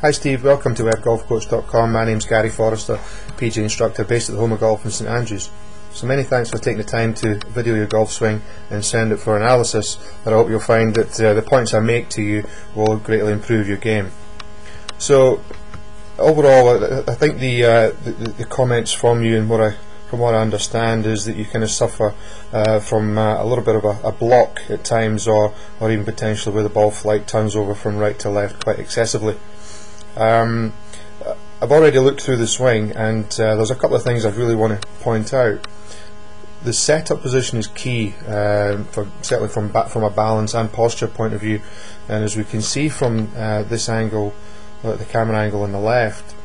Hi Steve, welcome to webgolfcoach.com. My name's Gary Forrester, PGA instructor based at the Home of Golf in St Andrews. So many thanks for taking the time to video your golf swing and send it for analysis, and I hope you'll find that the points I make to you will greatly improve your game. So overall, I think the comments from you and from what I understand is that you kind of suffer from a little bit of a block at times, or even potentially where the ball flight turns over from right to left quite excessively. I've already looked through the swing, and there's a couple of things I really want to point out. The setup position is key, certainly from a balance and posture point of view, and as we can see from this angle, the camera angle on the left,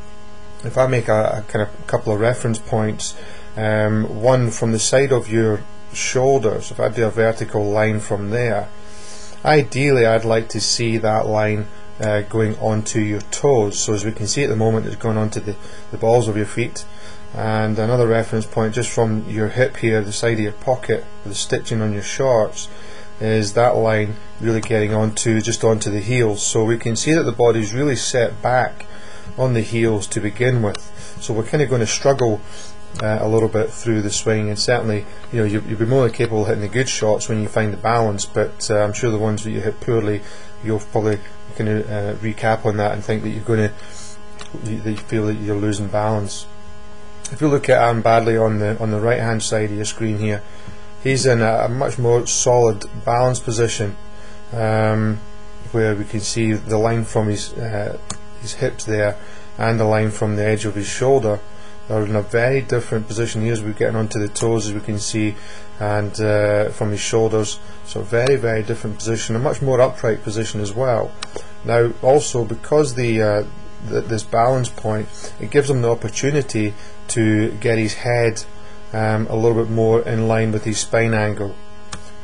if I make a kind of couple of reference points, one from the side of your shoulders, if I do a vertical line from there, ideally I'd like to see that line going onto your toes. So as we can see at the moment, it's going onto the balls of your feet. And another reference point just from your hip here, the side of your pocket, the stitching on your shorts, is that line really getting just onto the heels. So we can see that the body's really set back on the heels to begin with. So we're kind of going to struggle a little bit through the swing, and certainly you'll be more than capable of hitting the good shots when you find the balance, but I'm sure the ones that you hit poorly, you'll probably kind of recap on that and think that that you feel that you're losing balance. If you look at Aaron Baddeley on the right hand side of your screen here, he's in a much more solid balanced position, where we can see the line from his hips there and the line from the edge of his shoulder are in a very different position here as we're getting onto the toes, as we can see, and from his shoulders. So very, very different position, a much more upright position as well. Now also, because this balance point, it gives him the opportunity to get his head a little bit more in line with his spine angle.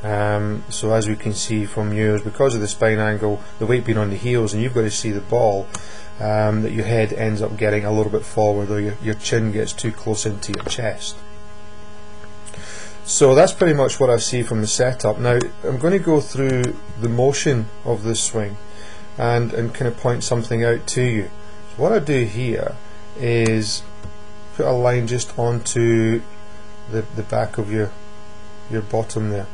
So as we can see from yours, because of the spine angle, the weight being on the heels, and you've got to see the ball, that your head ends up getting a little bit forward, or your chin gets too close into your chest. So that's pretty much what I see from the setup. Now I'm going to go through the motion of this swing and kind of point something out to you. So what I do here is put a line just onto the back of your bottom there,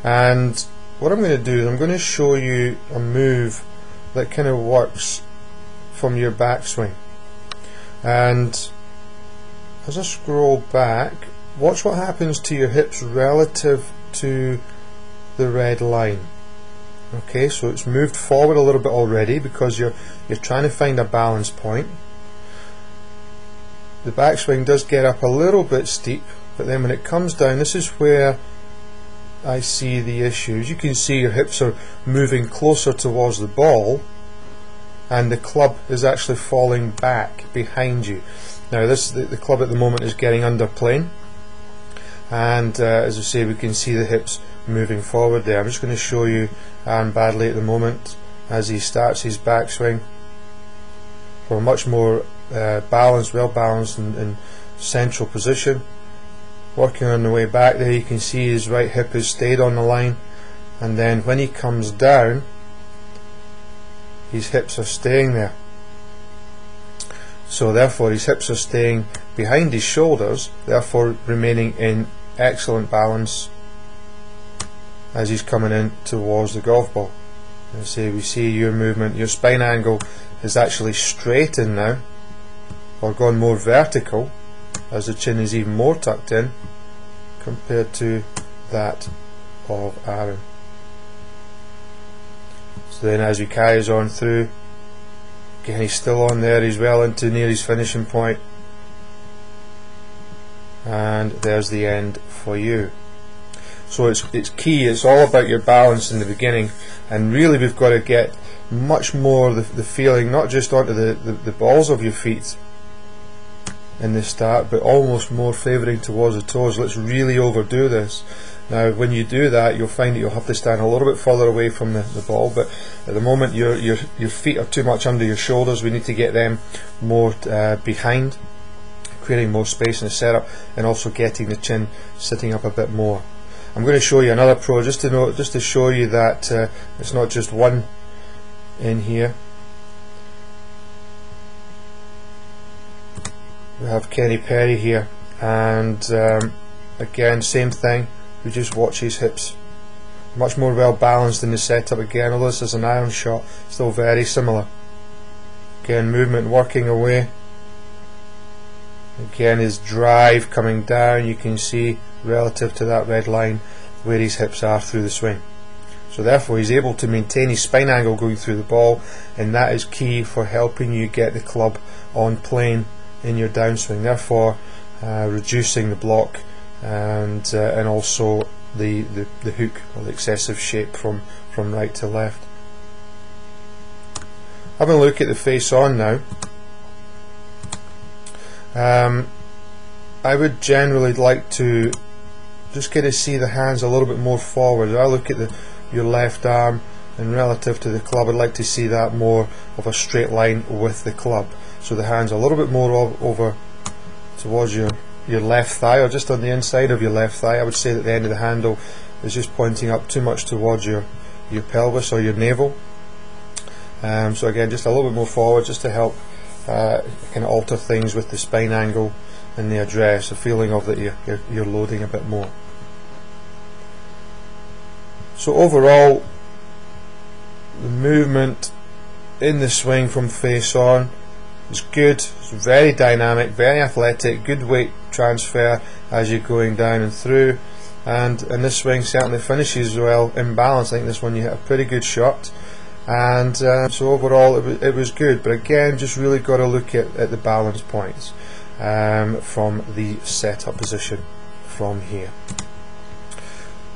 and what I'm going to do is I'm going to show you a move that kind of works from your backswing. And as I scroll back, watch what happens to your hips relative to the red line. Okay, so it's moved forward a little bit already because you're trying to find a balance point. The backswing does get up a little bit steep, but then when it comes down, this is where I see the issues. You can see your hips are moving closer towards the ball, and the club is actually falling back behind you. Now the club at the moment is getting under plane, and as I say, we can see the hips moving forward there. I'm just going to show you Aaron Baddeley at the moment as he starts his backswing for a much more balanced, well balanced and central position. Working on the way back there, you can see his right hip has stayed on the line, and then when he comes down, his hips are staying there. So therefore his hips are staying behind his shoulders, therefore remaining in excellent balance as he's coming in towards the golf ball. And so we see your movement, your spine angle is actually straightened now, or gone more vertical, as the chin is even more tucked in compared to that of Aaron. So then as he carries on through, again he's still on there, he's well into near his finishing point, and there's the end for you. So it's key, it's all about your balance in the beginning, and really we've got to get much more the feeling not just onto the balls of your feet in the start, but almost more favouring towards the toes. Let's really overdo this. Now when you do that, you'll find that you'll have to stand a little bit further away from the ball, but at the moment your feet are too much under your shoulders. We need to get them more behind, creating more space in the setup, and also getting the chin sitting up a bit more. I'm going to show you another pro just to show you that it's not just one in here. we have Kenny Perry here, and again, same thing, we just watch his hips. Much more well balanced in the setup again, although this is an iron shot, still very similar. Again, movement working away. Again, his drive coming down, you can see relative to that red line where his hips are through the swing. So therefore he's able to maintain his spine angle going through the ball, and that is key for helping you get the club on plane in your downswing, therefore reducing the block and also the hook or the excessive shape from right to left. Having a look at the face on now, I would generally like to just kind of see the hands a little bit more forward. I look at your left arm, and relative to the club, I'd like to see that more of a straight line with the club. So the hands a little bit more over towards your left thigh, or just on the inside of your left thigh. I would say that the end of the handle is just pointing up too much towards your pelvis or your navel. So again, just a little bit more forward, just to help kind of alter things with the spine angle and the address, a feeling of that you're loading a bit more. So overall, the movement in the swing from face on is good. It's very dynamic, very athletic, good weight transfer as you're going down and through, and this swing certainly finishes well in balance. I think this one you hit a pretty good shot, and so overall it was good. But again, just really got to look at the balance points from the setup position from here.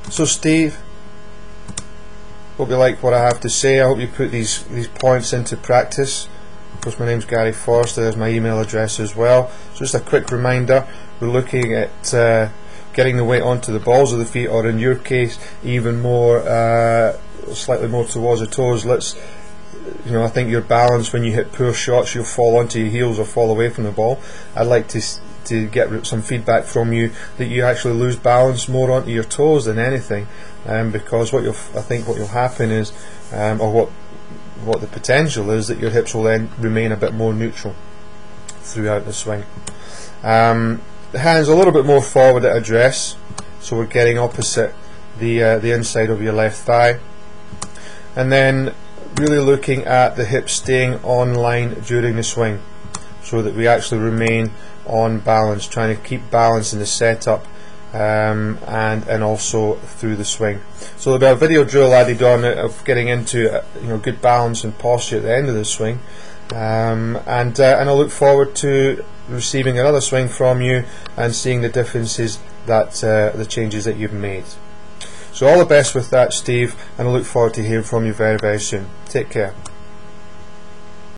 So Steve, hope you like what I have to say. I hope you put these points into practice. Of course, my name's Gary Forster. There's my email address as well. So just a quick reminder, we're looking at getting the weight onto the balls of the feet, or in your case even more, slightly more towards the toes. I think your balance, when you hit poor shots, you'll fall onto your heels or fall away from the ball. I'd like to get some feedback from you that you actually lose balance more onto your toes than anything, because I think what will happen is, or what the potential is, that your hips will then remain a bit more neutral throughout the swing. The hands a little bit more forward at address, so we're getting opposite the inside of your left thigh, and then really looking at the hips staying on line during the swing, so that we actually remain on balance, trying to keep balance in the setup and also through the swing. So there'll be a video drill added on of getting into good balance and posture at the end of the swing, and I look forward to receiving another swing from you and seeing the differences, that the changes that you've made. So all the best with that, Steve, and I look forward to hearing from you very, very soon. Take care.